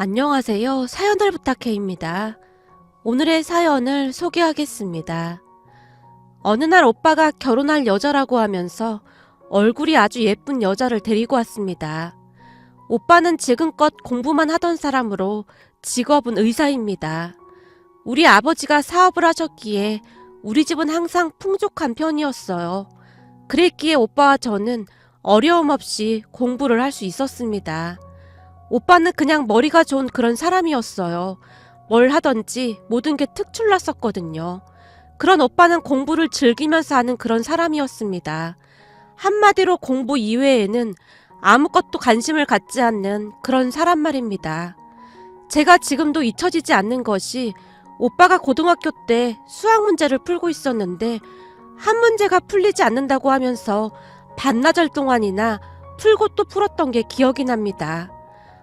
안녕하세요. 사연을 부탁해입니다. 오늘의 사연을 소개하겠습니다. 어느 날 오빠가 결혼할 여자라고 하면서 얼굴이 아주 예쁜 여자를 데리고 왔습니다. 오빠는 지금껏 공부만 하던 사람으로 직업은 의사입니다. 우리 아버지가 사업을 하셨기에 우리 집은 항상 풍족한 편이었어요. 그랬기에 오빠와 저는 어려움 없이 공부를 할 수 있었습니다. 오빠는 그냥 머리가 좋은 그런 사람이었어요. 뭘 하든지 모든 게 특출났었거든요. 그런 오빠는 공부를 즐기면서 하는 그런 사람이었습니다. 한마디로 공부 이외에는 아무것도 관심을 갖지 않는 그런 사람 말입니다. 제가 지금도 잊혀지지 않는 것이 오빠가 고등학교 때 수학 문제를 풀고 있었는데 한 문제가 풀리지 않는다고 하면서 반나절 동안이나 풀고 또 풀었던 게 기억이 납니다.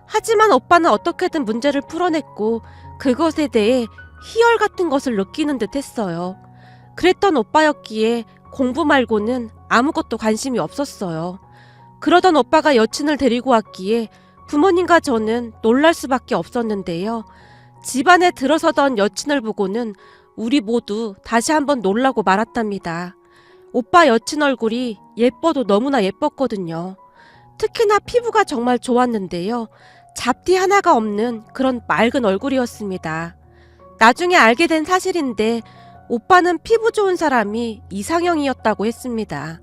하지만 오빠는 어떻게든 문제를 풀어냈고 그것에 대해 희열 같은 것을 느끼는 듯 했어요. 그랬던 오빠였기에 공부 말고는 아무것도 관심이 없었어요. 그러던 오빠가 여친을 데리고 왔기에 부모님과 저는 놀랄 수밖에 없었는데요. 집안에 들어서던 여친을 보고는 우리 모두 다시 한번 놀라고 말았답니다. 오빠 여친 얼굴이 예뻐도 너무나 예뻤거든요. 특히나 피부가 정말 좋았는데요. 잡티 하나가 없는 그런 맑은 얼굴이었습니다. 나중에 알게 된 사실인데 오빠는 피부 좋은 사람이 이상형이었다고 했습니다.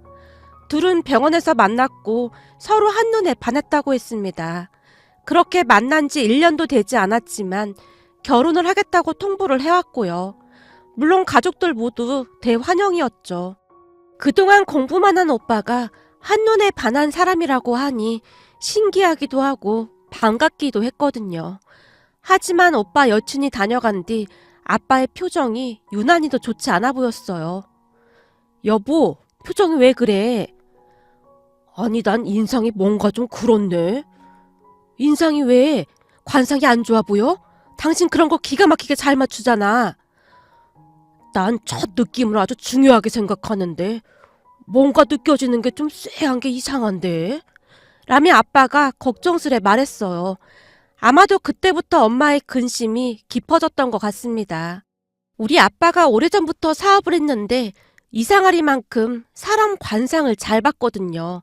둘은 병원에서 만났고 서로 한눈에 반했다고 했습니다. 그렇게 만난 지 1년도 되지 않았지만 결혼을 하겠다고 통보를 해왔고요. 물론 가족들 모두 대환영이었죠. 그동안 공부만 한 오빠가 한눈에 반한 사람이라고 하니 신기하기도 하고 반갑기도 했거든요. 하지만 오빠 여친이 다녀간 뒤 아빠의 표정이 유난히도 좋지 않아 보였어요. 여보, 표정이 왜 그래? 아니, 난 인상이 뭔가 좀 그렇네. 인상이 왜? 관상이 안 좋아 보여? 당신 그런 거 기가 막히게 잘 맞추잖아. 난 첫 느낌을 아주 중요하게 생각하는데 뭔가 느껴지는 게 좀 쎄한 게 이상한데? 라며 아빠가 걱정스레 말했어요. 아마도 그때부터 엄마의 근심이 깊어졌던 것 같습니다. 우리 아빠가 오래전부터 사업을 했는데 이상하리만큼 사람 관상을 잘 봤거든요.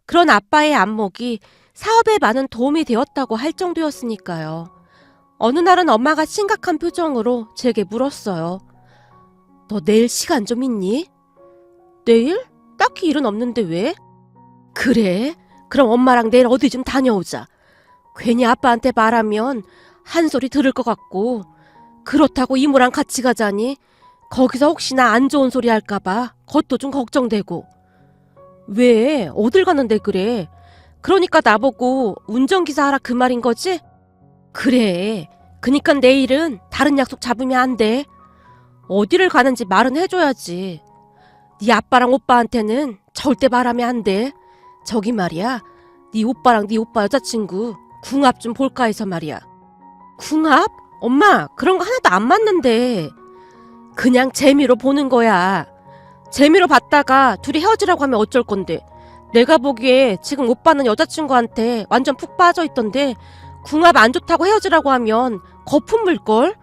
그런 아빠의 안목이 사업에 많은 도움이 되었다고 할 정도였으니까요. 어느 날은 엄마가 심각한 표정으로 제게 물었어요. 너 내일 시간 좀 있니? 내일? 딱히 일은 없는데 왜? 그래? 그럼 엄마랑 내일 어디 좀 다녀오자. 괜히 아빠한테 말하면 한 소리 들을 것 같고 그렇다고 이모랑 같이 가자니 거기서 혹시나 안 좋은 소리 할까봐 그것도 좀 걱정되고. 왜? 어딜 가는데 그래? 그러니까 나보고 운전기사 하라 그 말인 거지? 그래. 그니까 내일은 다른 약속 잡으면 안 돼. 어디를 가는지 말은 해줘야지. 네 아빠랑 오빠한테는 절대 말하면 안 돼. 저기 말이야, 네 오빠랑 네 오빠 여자친구 궁합 좀 볼까 해서 말이야. 궁합? 엄마, 그런 거 하나도 안 맞는데. 그냥 재미로 보는 거야. 재미로 봤다가 둘이 헤어지라고 하면 어쩔 건데. 내가 보기에 지금 오빠는 여자친구한테 완전 푹 빠져 있던데 궁합 안 좋다고 헤어지라고 하면 거품 물걸?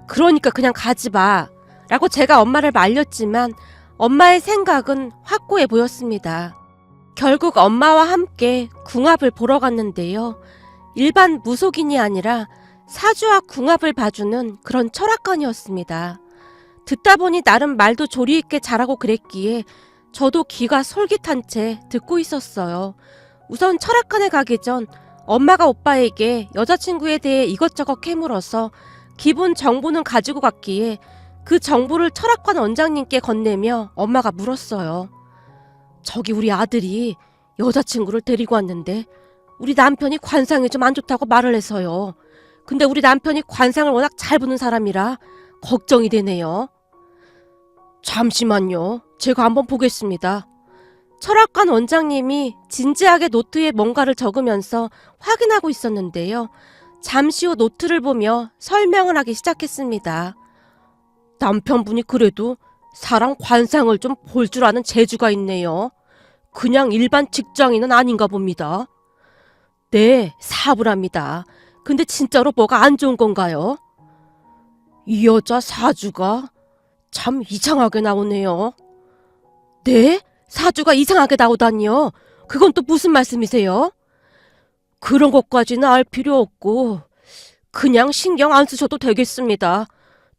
그러니까 그냥 가지 마. 라고 제가 엄마를 말렸지만 엄마의 생각은 확고해 보였습니다. 결국 엄마와 함께 궁합을 보러 갔는데요. 일반 무속인이 아니라 사주와 궁합을 봐주는 그런 철학관이었습니다. 듣다 보니 나름 말도 조리 있게 잘하고 그랬기에 저도 귀가 솔깃한 채 듣고 있었어요. 우선 철학관에 가기 전 엄마가 오빠에게 여자친구에 대해 이것저것 캐물어서 기본 정보는 가지고 갔기에 그 정보를 철학관 원장님께 건네며 엄마가 물었어요. 저기 우리 아들이 여자친구를 데리고 왔는데 우리 남편이 관상이 좀 안 좋다고 말을 해서요. 근데 우리 남편이 관상을 워낙 잘 보는 사람이라 걱정이 되네요. 잠시만요. 제가 한번 보겠습니다. 철학관 원장님이 진지하게 노트에 뭔가를 적으면서 확인하고 있었는데요. 잠시 후 노트를 보며 설명을 하기 시작했습니다. 남편분이 그래도 사람 관상을 좀 볼 줄 아는 재주가 있네요. 그냥 일반 직장인은 아닌가 봅니다. 네, 사업을 합니다. 근데 진짜로 뭐가 안 좋은 건가요? 이 여자 사주가 참 이상하게 나오네요. 네? 사주가 이상하게 나오다니요? 그건 또 무슨 말씀이세요? 그런 것까지는 알 필요 없고 그냥 신경 안 쓰셔도 되겠습니다.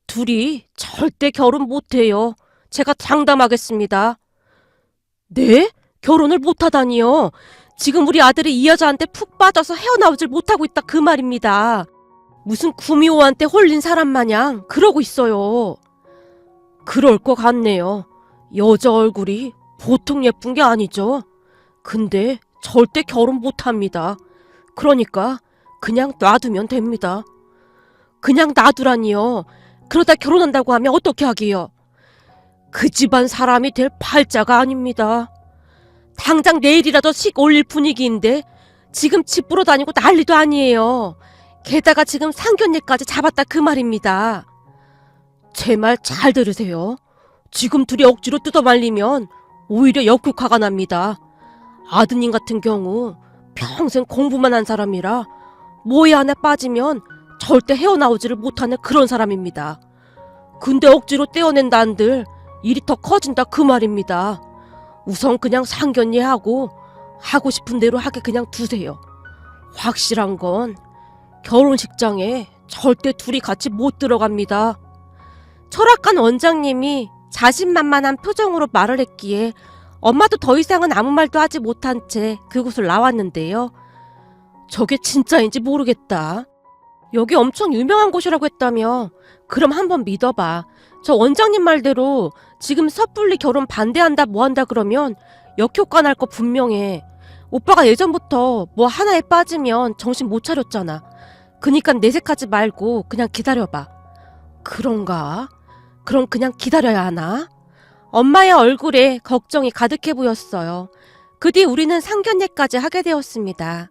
둘이 절대 결혼 못해요. 제가 장담하겠습니다. 네? 결혼을 못하다니요? 지금 우리 아들이 이 여자한테 푹 빠져서 헤어나오질 못하고 있다 그 말입니다. 무슨 구미호한테 홀린 사람 마냥 그러고 있어요. 그럴 것 같네요. 여자 얼굴이 보통 예쁜 게 아니죠. 근데 절대 결혼 못합니다. 그러니까 그냥 놔두면 됩니다. 그냥 놔두라니요. 그러다 결혼한다고 하면 어떻게 하게요? 그 집안 사람이 될 팔자가 아닙니다. 당장 내일이라도 식 올릴 분위기인데 지금 집 보러 다니고 난리도 아니에요. 게다가 지금 상견례까지 잡았다 그 말입니다. 제 말 잘 들으세요. 지금 둘이 억지로 뜯어말리면 오히려 역효과가 납니다. 아드님 같은 경우 평생 공부만 한 사람이라 뭐에 하나 빠지면 절대 헤어나오지를 못하는 그런 사람입니다. 근데 억지로 떼어낸다 한들 일이 더 커진다 그 말입니다. 우선 그냥 상견례하고 하고 싶은 대로 하게 그냥 두세요. 확실한 건 결혼식장에 절대 둘이 같이 못 들어갑니다. 철학관 원장님이 자신만만한 표정으로 말을 했기에 엄마도 더 이상은 아무 말도 하지 못한 채 그곳을 나왔는데요. 저게 진짜인지 모르겠다. 여기 엄청 유명한 곳이라고 했다며. 그럼 한번 믿어봐. 저 원장님 말대로 지금 섣불리 결혼 반대한다 뭐한다 그러면 역효과 날 거 분명해. 오빠가 예전부터 뭐 하나에 빠지면 정신 못 차렸잖아. 그니까 내색하지 말고 그냥 기다려봐. 그런가? 그럼 그냥 기다려야 하나? 엄마의 얼굴에 걱정이 가득해 보였어요. 그 뒤 우리는 상견례까지 하게 되었습니다.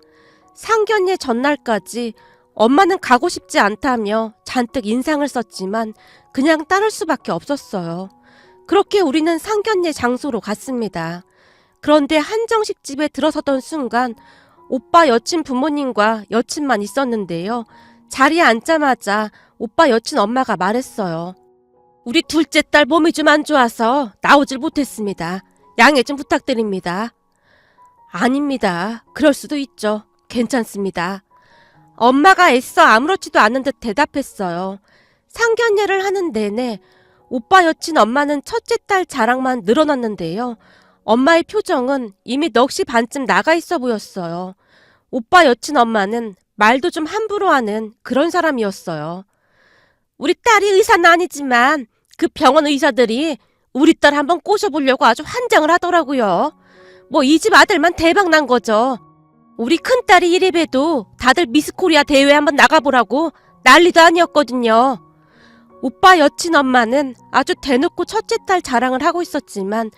상견례 전날까지 엄마는 가고 싶지 않다며 잔뜩 인상을 썼지만 그냥 따를 수밖에 없었어요. 그렇게 우리는 상견례 장소로 갔습니다. 그런데 한정식 집에 들어서던 순간 오빠 여친 부모님과 여친만 있었는데요. 자리에 앉자마자 오빠 여친 엄마가 말했어요. 우리 둘째 딸 몸이 좀 안 좋아서 나오질 못했습니다. 양해 좀 부탁드립니다. 아닙니다. 그럴 수도 있죠. 괜찮습니다. 엄마가 애써 아무렇지도 않은 듯 대답했어요. 상견례를 하는 내내 오빠 여친 엄마는 첫째 딸 자랑만 늘어났는데요. 엄마의 표정은 이미 넋이 반쯤 나가 있어 보였어요. 오빠 여친 엄마는 말도 좀 함부로 하는 그런 사람이었어요. 우리 딸이 의사는 아니지만 그 병원 의사들이 우리 딸 한번 꼬셔보려고 아주 환장을 하더라고요. 뭐 이 집 아들만 대박 난 거죠. 우리 큰딸이 이래봬도 다들 미스코리아 대회 한번 나가보라고 난리도 아니었거든요. 오빠 여친 엄마는 아주 대놓고 첫째 딸 자랑을 하고 있었지만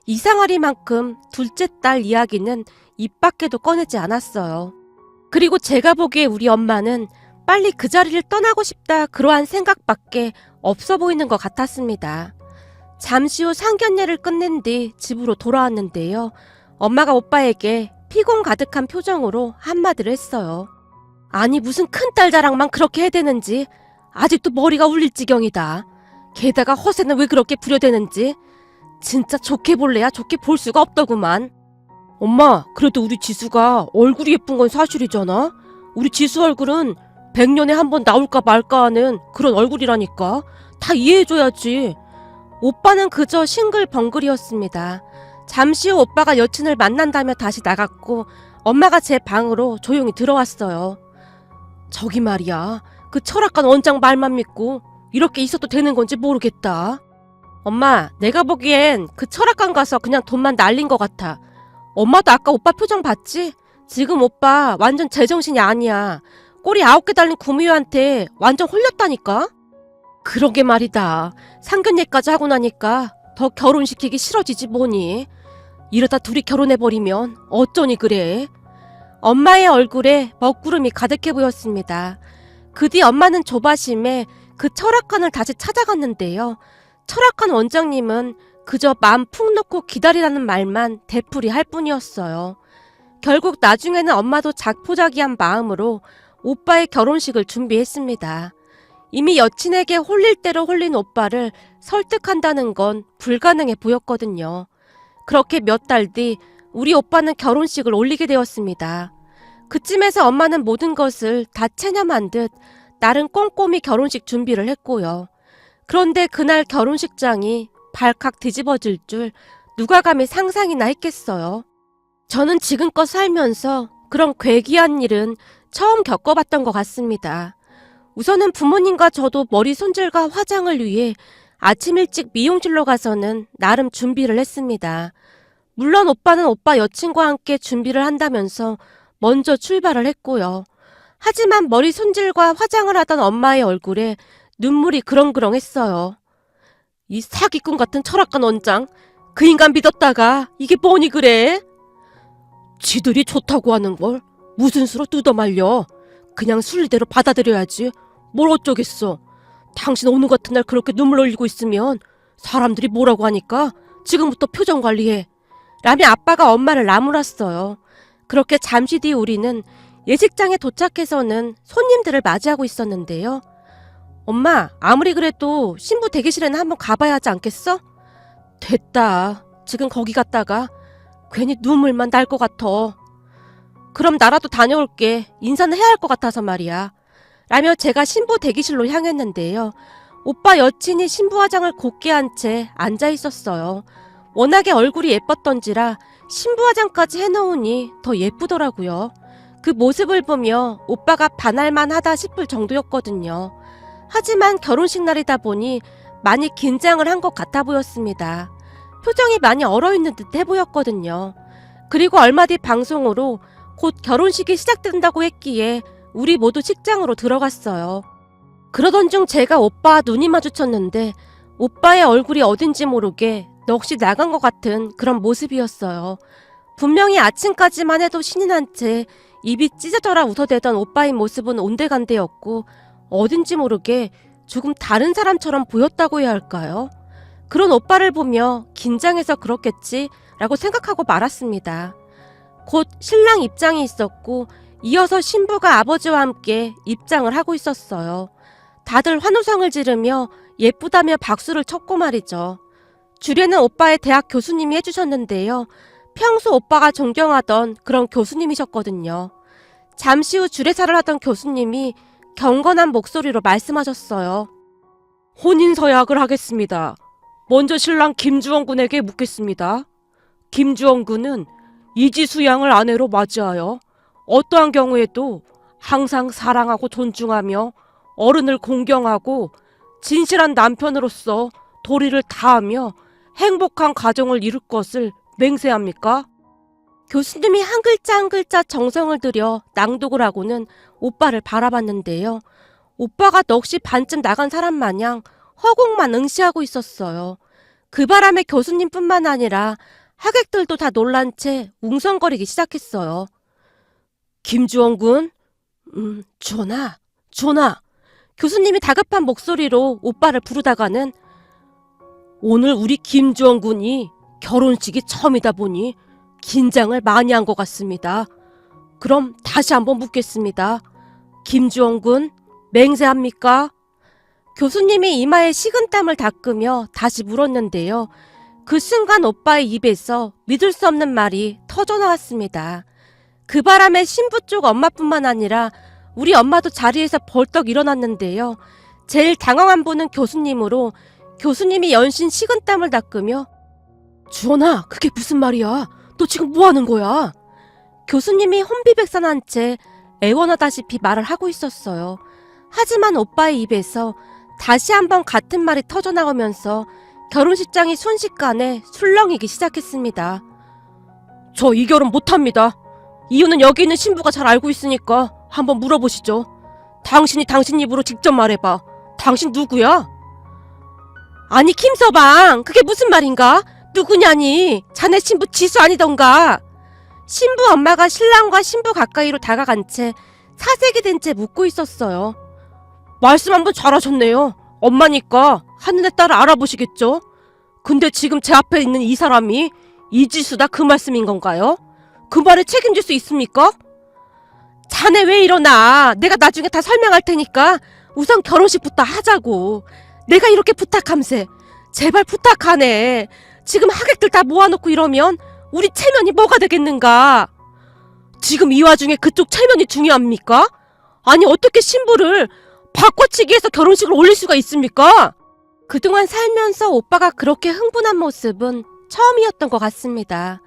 이상하리만큼 둘째 딸 이야기는 입 밖에도 꺼내지 않았어요. 그리고 제가 보기에 우리 엄마는 빨리 그 자리를 떠나고 싶다 그러한 생각밖에 없어 보이는 것 같았습니다. 잠시 후 상견례를 끝낸 뒤 집으로 돌아왔는데요. 엄마가 오빠에게 피곤 가득한 표정으로 한마디를 했어요. 아니 무슨 큰딸 자랑만 그렇게 해대는지 아직도 머리가 울릴 지경이다. 게다가 허세는 왜 그렇게 부려대는지 진짜 좋게 볼래야 좋게 볼 수가 없더구만. 엄마, 그래도 우리 지수가 얼굴이 예쁜 건 사실이잖아. 우리 지수 얼굴은 100년에 한 번 나올까 말까 하는 그런 얼굴이라니까. 다 이해해줘야지. 오빠는 그저 싱글벙글이었습니다. 잠시 후 오빠가 여친을 만난다며 다시 나갔고 엄마가 제 방으로 조용히 들어왔어요. 저기 말이야, 그 철학관 원장 말만 믿고 이렇게 있어도 되는 건지 모르겠다. 엄마, 내가 보기엔 그 철학관 가서 그냥 돈만 날린 것 같아. 엄마도 아까 오빠 표정 봤지? 지금 오빠 완전 제정신이 아니야. 꼬리 9개 달린 구미호한테 완전 홀렸다니까? 그러게 말이다. 상견례까지 하고 나니까 더 결혼시키기 싫어지지 뭐니. 이러다 둘이 결혼해버리면 어쩌니 그래. 엄마의 얼굴에 먹구름이 가득해 보였습니다. 그 뒤 엄마는 조바심에 그 철학관을 다시 찾아갔는데요. 철학관 원장님은 그저 마음 푹 놓고 기다리라는 말만 되풀이 할 뿐이었어요. 결국 나중에는 엄마도 작포자기한 마음으로 오빠의 결혼식을 준비했습니다. 이미 여친에게 홀릴 대로 홀린 오빠를 설득한다는 건 불가능해 보였거든요. 그렇게 몇 달 뒤 우리 오빠는 결혼식을 올리게 되었습니다. 그쯤에서 엄마는 모든 것을 다 체념한 듯 나름 꼼꼼히 결혼식 준비를 했고요. 그런데 그날 결혼식장이 발칵 뒤집어질 줄 누가 감히 상상이나 했겠어요. 저는 지금껏 살면서 그런 괴기한 일은 처음 겪어봤던 것 같습니다. 우선은 부모님과 저도 머리 손질과 화장을 위해 아침 일찍 미용실로 가서는 나름 준비를 했습니다. 물론 오빠는 오빠 여친과 함께 준비를 한다면서 먼저 출발을 했고요. 하지만 머리 손질과 화장을 하던 엄마의 얼굴에 눈물이 그렁그렁했어요. 이 사기꾼 같은 철학관 원장, 그 인간 믿었다가 이게 뭐니 그래? 지들이 좋다고 하는 걸 무슨 수로 뜯어말려. 그냥 순리대로 받아들여야지. 뭘 어쩌겠어. 당신 오늘 같은 날 그렇게 눈물 흘리고 있으면 사람들이 뭐라고 하니까 지금부터 표정 관리해. 라며 아빠가 엄마를 나무랐어요. 그렇게 잠시 뒤 우리는 예식장에 도착해서는 손님들을 맞이하고 있었는데요. 엄마, 아무리 그래도 신부 대기실에는 한번 가봐야 하지 않겠어? 됐다. 지금 거기 갔다가 괜히 눈물만 날 것 같아. 그럼 나라도 다녀올게. 인사는 해야 할 것 같아서 말이야. 라며 제가 신부 대기실로 향했는데요. 오빠 여친이 신부 화장을 곱게 한 채 앉아 있었어요. 워낙에 얼굴이 예뻤던지라 신부 화장까지 해놓으니 더 예쁘더라고요. 그 모습을 보며 오빠가 반할만 하다 싶을 정도였거든요. 하지만 결혼식 날이다 보니 많이 긴장을 한 것 같아 보였습니다. 표정이 많이 얼어있는 듯해 보였거든요. 그리고 얼마 뒤 방송으로 곧 결혼식이 시작된다고 했기에 우리 모두 식장으로 들어갔어요. 그러던 중 제가 오빠와 눈이 마주쳤는데 오빠의 얼굴이 어딘지 모르게 넋이 나간 것 같은 그런 모습이었어요. 분명히 아침까지만 해도 신이 난 채 입이 찢어져라 웃어대던 오빠의 모습은 온데간데였고 어딘지 모르게 조금 다른 사람처럼 보였다고 해야 할까요? 그런 오빠를 보며 긴장해서 그렇겠지 라고 생각하고 말았습니다. 곧 신랑 입장이 있었고 이어서 신부가 아버지와 함께 입장을 하고 있었어요. 다들 환호성을 지르며 예쁘다며 박수를 쳤고 말이죠. 주례는 오빠의 대학 교수님이 해주셨는데요. 평소 오빠가 존경하던 그런 교수님이셨거든요. 잠시 후 주례사를 하던 교수님이 경건한 목소리로 말씀하셨어요. 혼인서약을 하겠습니다. 먼저 신랑 김주원 군에게 묻겠습니다. 김주원 군은 이지수 양을 아내로 맞이하여 어떠한 경우에도 항상 사랑하고 존중하며 어른을 공경하고 진실한 남편으로서 도리를 다하며 행복한 가정을 이룰 것을 맹세합니까? 교수님이 한 글자 한 글자 정성을 들여 낭독을 하고는 오빠를 바라봤는데요. 오빠가 넋이 반쯤 나간 사람 마냥 허공만 응시하고 있었어요. 그 바람에 교수님뿐만 아니라 하객들도 다 놀란 채 웅성거리기 시작했어요. 김주원 군? 전하. 교수님이 다급한 목소리로 오빠를 부르다가는 오늘 우리 김주원 군이 결혼식이 처음이다 보니 긴장을 많이 한 것 같습니다. 그럼 다시 한번 묻겠습니다. 김주원 군, 맹세합니까? 교수님이 이마에 식은땀을 닦으며 다시 물었는데요. 그 순간 오빠의 입에서 믿을 수 없는 말이 터져나왔습니다. 그 바람에 신부 쪽 엄마뿐만 아니라 우리 엄마도 자리에서 벌떡 일어났는데요. 제일 당황한 분은 교수님으로 교수님이 연신 식은땀을 닦으며 주원아, 그게 무슨 말이야? 너 지금 뭐 하는 거야? 교수님이 혼비백산한 채 애원하다시피 말을 하고 있었어요. 하지만 오빠의 입에서 다시 한번 같은 말이 터져나오면서 결혼식장이 순식간에 술렁이기 시작했습니다. 저 이 결혼 못합니다. 이유는 여기 있는 신부가 잘 알고 있으니까 한번 물어보시죠. 당신이 당신 입으로 직접 말해봐. 당신 누구야? 아니 김서방, 그게 무슨 말인가? 누구냐니? 자네 신부 지수 아니던가? 신부 엄마가 신랑과 신부 가까이로 다가간 채 사색이 된 채 묻고 있었어요. 말씀 한번 잘하셨네요. 엄마니까 하늘에 따라 알아보시겠죠? 근데 지금 제 앞에 있는 이 사람이 이지수다 그 말씀인 건가요? 그 말에 책임질 수 있습니까? 자네 왜 일어나? 내가 나중에 다 설명할 테니까 우선 결혼식부터 하자고. 내가 이렇게 부탁함세. 제발 부탁하네. 지금 하객들 다 모아놓고 이러면 우리 체면이 뭐가 되겠는가? 지금 이 와중에 그쪽 체면이 중요합니까? 아니 어떻게 신부를 바꿔치기 해서 결혼식을 올릴 수가 있습니까? 그동안 살면서 오빠가 그렇게 흥분한 모습은 처음이었던 것 같습니다.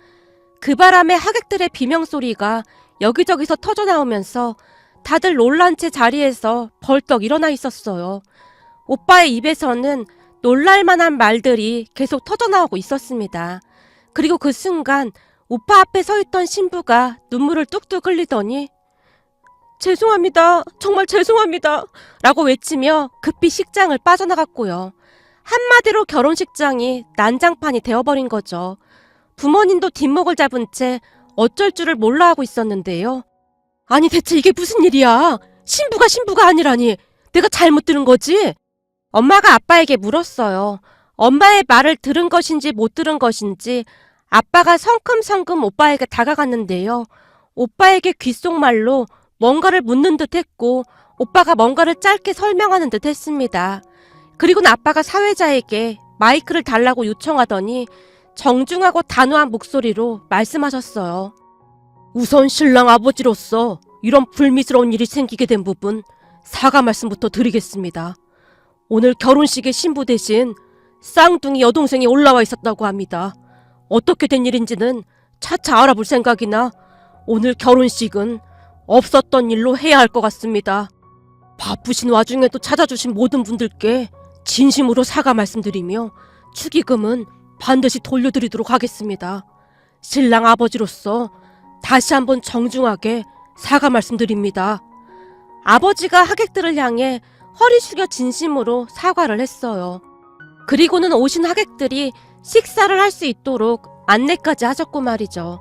그 바람에 하객들의 비명소리가 여기저기서 터져나오면서 다들 놀란 채 자리에서 벌떡 일어나 있었어요. 오빠의 입에서는 놀랄만한 말들이 계속 터져나오고 있었습니다. 그리고 그 순간 오빠 앞에 서 있던 신부가 눈물을 뚝뚝 흘리더니 죄송합니다. 정말 죄송합니다. 라고 외치며 급히 식장을 빠져나갔고요. 한마디로 결혼식장이 난장판이 되어버린 거죠. 부모님도 뒷목을 잡은 채 어쩔 줄을 몰라 하고 있었는데요. 아니 대체 이게 무슨 일이야? 신부가 아니라니. 내가 잘못 들은 거지? 엄마가 아빠에게 물었어요. 엄마의 말을 들은 것인지 못 들은 것인지 아빠가 성큼성큼 오빠에게 다가갔는데요. 오빠에게 귓속말로 뭔가를 묻는 듯 했고 오빠가 뭔가를 짧게 설명하는 듯 했습니다. 그리고는 아빠가 사회자에게 마이크를 달라고 요청하더니 정중하고 단호한 목소리로 말씀하셨어요. 우선 신랑 아버지로서 이런 불미스러운 일이 생기게 된 부분 사과 말씀부터 드리겠습니다. 오늘 결혼식에 신부 대신 쌍둥이 여동생이 올라와 있었다고 합니다. 어떻게 된 일인지는 차차 알아볼 생각이나 오늘 결혼식은 없었던 일로 해야 할 것 같습니다. 바쁘신 와중에도 찾아주신 모든 분들께 진심으로 사과 말씀드리며 축의금은 반드시 돌려드리도록 하겠습니다. 신랑 아버지로서 다시 한번 정중하게 사과 말씀드립니다. 아버지가 하객들을 향해 허리 숙여 진심으로 사과를 했어요. 그리고는 오신 하객들이 식사를 할 수 있도록 안내까지 하셨고 말이죠.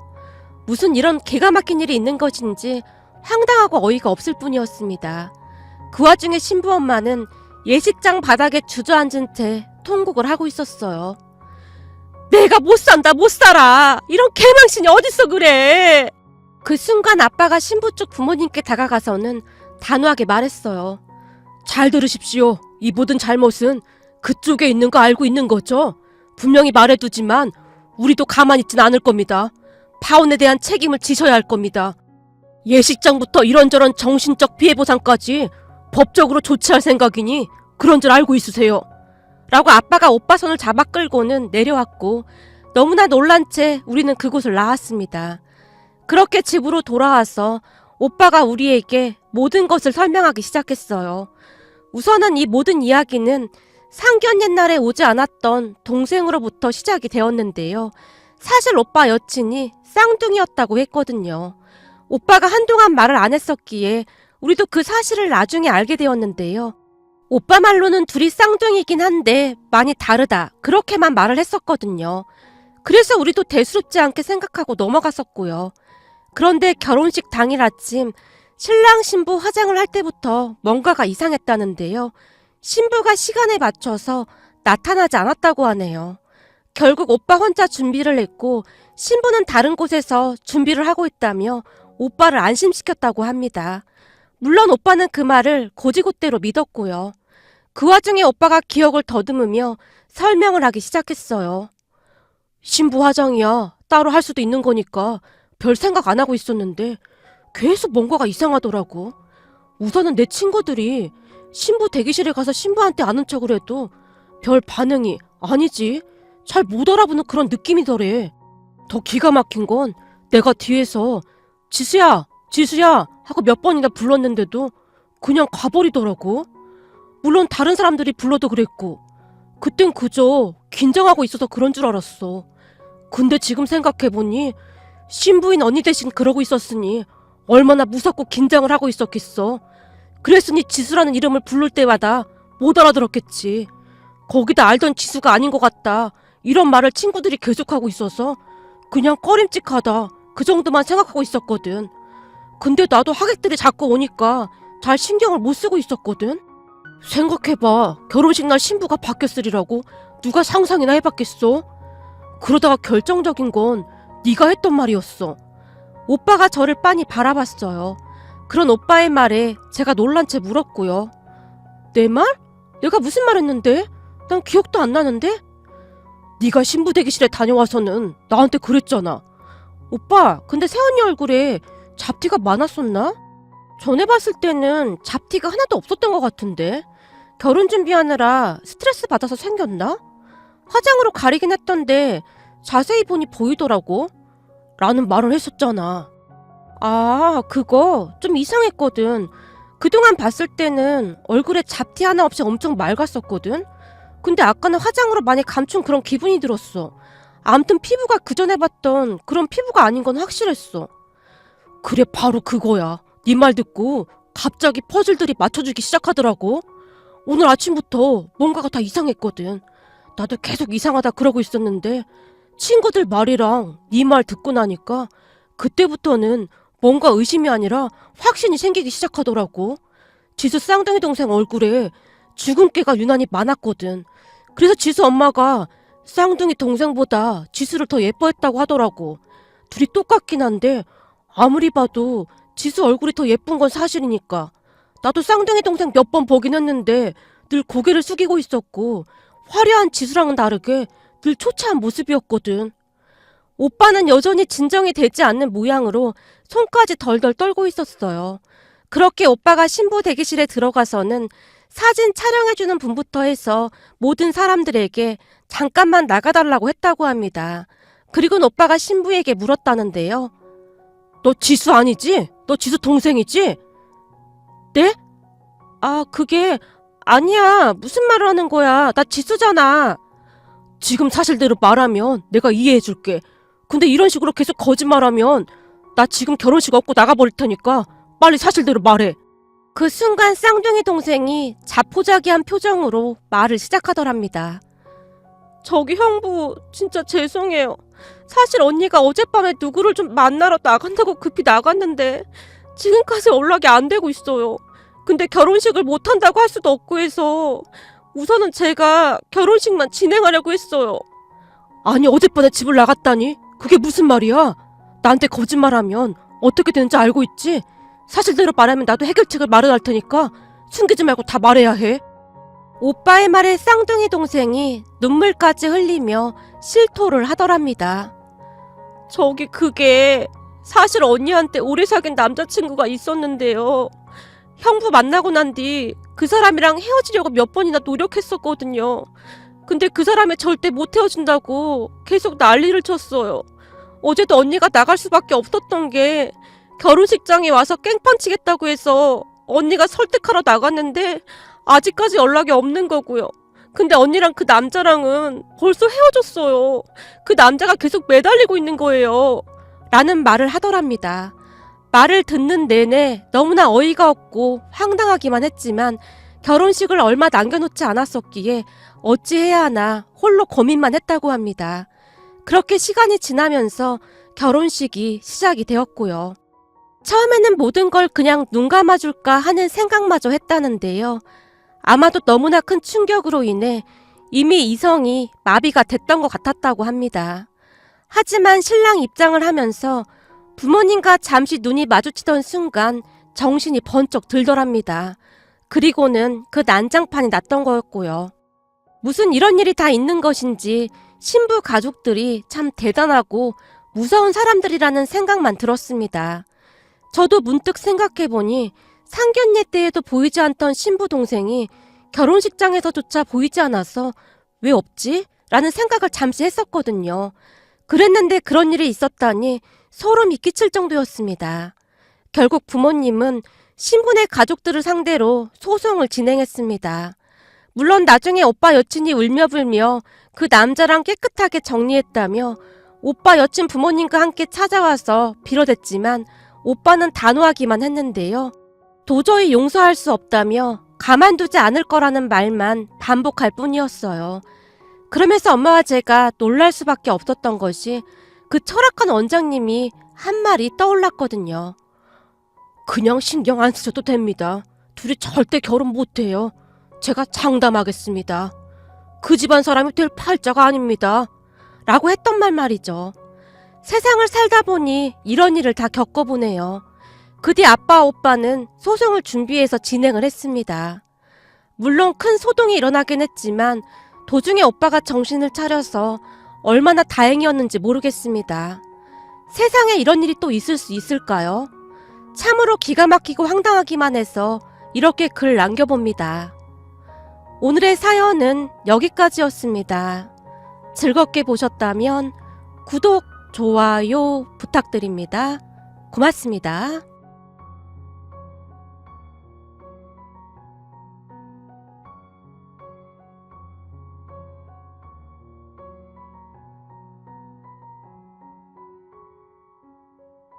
무슨 이런 기가 막힌 일이 있는 것인지 황당하고 어이가 없을 뿐이었습니다. 그 와중에 신부 엄마는 예식장 바닥에 주저앉은 채 통곡을 하고 있었어요. 내가 못 산다 못 살아. 이런 개망신이 어딨어 그래. 그 순간 아빠가 신부 쪽 부모님께 다가가서는 단호하게 말했어요. 잘 들으십시오. 이 모든 잘못은 그쪽에 있는 거 알고 있는 거죠. 분명히 말해두지만 우리도 가만히 있진 않을 겁니다. 파혼에 대한 책임을 지셔야 할 겁니다. 예식장부터 이런저런 정신적 피해 보상까지 법적으로 조치할 생각이니 그런 줄 알고 있으세요. 라고 아빠가 오빠 손을 잡아 끌고는 내려왔고 너무나 놀란 채 우리는 그곳을 나왔습니다. 그렇게 집으로 돌아와서 오빠가 우리에게 모든 것을 설명하기 시작했어요. 우선은 이 모든 이야기는 상견 옛날에 오지 않았던 동생으로부터 시작이 되었는데요. 사실 오빠 여친이 쌍둥이였다고 했거든요. 오빠가 한동안 말을 안 했었기에 우리도 그 사실을 나중에 알게 되었는데요. 오빠 말로는 둘이 쌍둥이긴 한데 많이 다르다 그렇게만 말을 했었거든요. 그래서 우리도 대수롭지 않게 생각하고 넘어갔었고요. 그런데 결혼식 당일 아침 신랑 신부 화장을 할 때부터 뭔가가 이상했다는데요. 신부가 시간에 맞춰서 나타나지 않았다고 하네요. 결국 오빠 혼자 준비를 했고 신부는 다른 곳에서 준비를 하고 있다며 오빠를 안심시켰다고 합니다. 물론 오빠는 그 말을 곧이곧대로 믿었고요. 그 와중에 오빠가 기억을 더듬으며 설명을 하기 시작했어요. 신부 화장이야. 따로 할 수도 있는 거니까 별 생각 안 하고 있었는데 계속 뭔가가 이상하더라고. 우선은 내 친구들이 신부 대기실에 가서 신부한테 아는 척을 해도 별 반응이 아니지 잘 못 알아보는 그런 느낌이더래. 더 기가 막힌 건 내가 뒤에서 지수야 하고 몇 번이나 불렀는데도 그냥 가버리더라고. 물론 다른 사람들이 불러도 그랬고 그땐 그저 긴장하고 있어서 그런 줄 알았어. 근데 지금 생각해보니 신부인 언니 대신 그러고 있었으니 얼마나 무섭고 긴장을 하고 있었겠어. 그랬으니 지수라는 이름을 부를 때마다 못 알아들었겠지. 거기다 알던 지수가 아닌 것 같다 이런 말을 친구들이 계속하고 있어서 그냥 꺼림칙하다 그 정도만 생각하고 있었거든. 근데 나도 하객들이 자꾸 오니까 잘 신경을 못 쓰고 있었거든. 생각해봐. 결혼식 날 신부가 바뀌었으리라고 누가 상상이나 해봤겠어? 그러다가 결정적인 건 네가 했던 말이었어. 오빠가 저를 빤히 바라봤어요. 그런 오빠의 말에 제가 놀란 채 물었고요. 내 말? 내가 무슨 말 했는데? 난 기억도 안 나는데? 네가 신부 대기실에 다녀와서는 나한테 그랬잖아. 오빠, 근데 새언니 얼굴에 잡티가 많았었나? 전에 봤을 때는 잡티가 하나도 없었던 것 같은데. 결혼 준비하느라 스트레스 받아서 생겼나? 화장으로 가리긴 했던데 자세히 보니 보이더라고. 라는 말을 했었잖아. 아, 그거 좀 이상했거든. 그동안 봤을 때는 얼굴에 잡티 하나 없이 엄청 맑았었거든. 근데 아까는 화장으로 많이 감춘 그런 기분이 들었어. 암튼 피부가 그전에 봤던 그런 피부가 아닌 건 확실했어. 그래, 바로 그거야. 네 말 듣고 갑자기 퍼즐들이 맞춰주기 시작하더라고. 오늘 아침부터 뭔가가 다 이상했거든. 나도 계속 이상하다 그러고 있었는데 친구들 말이랑 네 말 듣고 나니까 그때부터는 뭔가 의심이 아니라 확신이 생기기 시작하더라고. 지수 쌍둥이 동생 얼굴에 주근깨가 유난히 많았거든. 그래서 지수 엄마가 쌍둥이 동생보다 지수를 더 예뻐했다고 하더라고. 둘이 똑같긴 한데 아무리 봐도 지수 얼굴이 더 예쁜 건 사실이니까. 나도 쌍둥이 동생 몇 번 보긴 했는데 늘 고개를 숙이고 있었고 화려한 지수랑은 다르게 늘 초췌한 모습이었거든. 오빠는 여전히 진정이 되지 않는 모양으로 손까지 덜덜 떨고 있었어요. 그렇게 오빠가 신부 대기실에 들어가서는 사진 촬영해주는 분부터 해서 모든 사람들에게 잠깐만 나가달라고 했다고 합니다. 그리고는 오빠가 신부에게 물었다는데요. 너 지수 아니지? 너 지수 동생이지? 네? 아, 그게 아니야. 무슨 말을 하는 거야. 나 지수잖아. 지금 사실대로 말하면 내가 이해해줄게. 근데 이런 식으로 계속 거짓말하면 나 지금 결혼식 없고 나가버릴 테니까 빨리 사실대로 말해. 그 순간 쌍둥이 동생이 자포자기한 표정으로 말을 시작하더랍니다. 저기 형부, 진짜 죄송해요. 사실 언니가 어젯밤에 누구를 좀 만나러 나간다고 급히 나갔는데 지금까지 연락이 안 되고 있어요. 근데 결혼식을 못한다고 할 수도 없고 해서 우선은 제가 결혼식만 진행하려고 했어요. 아니, 어젯밤에 집을 나갔다니? 그게 무슨 말이야? 나한테 거짓말하면 어떻게 되는지 알고 있지? 사실대로 말하면 나도 해결책을 마련할 테니까 숨기지 말고 다 말해야 해. 오빠의 말에 쌍둥이 동생이 눈물까지 흘리며 실토를 하더랍니다. 저기 그게 사실 언니한테 오래 사귄 남자친구가 있었는데요. 형부 만나고 난 뒤 그 사람이랑 헤어지려고 몇 번이나 노력했었거든요. 근데 그 사람이 절대 못 헤어진다고 계속 난리를 쳤어요. 어제도 언니가 나갈 수밖에 없었던 게 결혼식장에 와서 깽판 치겠다고 해서 언니가 설득하러 나갔는데 아직까지 연락이 없는 거고요. 근데 언니랑 그 남자랑은 벌써 헤어졌어요. 그 남자가 계속 매달리고 있는 거예요. 라는 말을 하더랍니다. 말을 듣는 내내 너무나 어이가 없고 황당하기만 했지만 결혼식을 얼마 남겨놓지 않았었기에 어찌해야 하나 홀로 고민만 했다고 합니다. 그렇게 시간이 지나면서 결혼식이 시작이 되었고요. 처음에는 모든 걸 그냥 눈 감아줄까 하는 생각마저 했다는데요. 아마도 너무나 큰 충격으로 인해 이미 이성이 마비가 됐던 것 같았다고 합니다. 하지만 신랑 입장을 하면서 부모님과 잠시 눈이 마주치던 순간 정신이 번쩍 들더랍니다. 그리고는 그 난장판이 났던 거였고요. 무슨 이런 일이 다 있는 것인지 신부 가족들이 참 대단하고 무서운 사람들이라는 생각만 들었습니다. 저도 문득 생각해보니 상견례 때에도 보이지 않던 신부 동생이 결혼식장에서조차 보이지 않아서 왜 없지? 라는 생각을 잠시 했었거든요. 그랬는데 그런 일이 있었다니 소름이 끼칠 정도였습니다. 결국 부모님은 신부네 가족들을 상대로 소송을 진행했습니다. 물론 나중에 오빠 여친이 울며불며 그 남자랑 깨끗하게 정리했다며 오빠 여친 부모님과 함께 찾아와서 빌어댔지만 오빠는 단호하기만 했는데요. 도저히 용서할 수 없다며 가만두지 않을 거라는 말만 반복할 뿐이었어요. 그러면서 엄마와 제가 놀랄 수밖에 없었던 것이 그 철학한 원장님이 한 말이 떠올랐거든요. 그냥 신경 안 쓰셔도 됩니다. 둘이 절대 결혼 못해요. 제가 장담하겠습니다. 그 집안 사람이 될 팔자가 아닙니다. 라고 했던 말이죠. 세상을 살다 보니 이런 일을 다 겪어보네요. 그 뒤 아빠와 오빠는 소송을 준비해서 진행을 했습니다. 물론 큰 소동이 일어나긴 했지만 도중에 오빠가 정신을 차려서 얼마나 다행이었는지 모르겠습니다. 세상에 이런 일이 또 있을 수 있을까요? 참으로 기가 막히고 황당하기만 해서 이렇게 글 남겨봅니다. 오늘의 사연은 여기까지였습니다. 즐겁게 보셨다면 구독, 좋아요 부탁드립니다. 고맙습니다.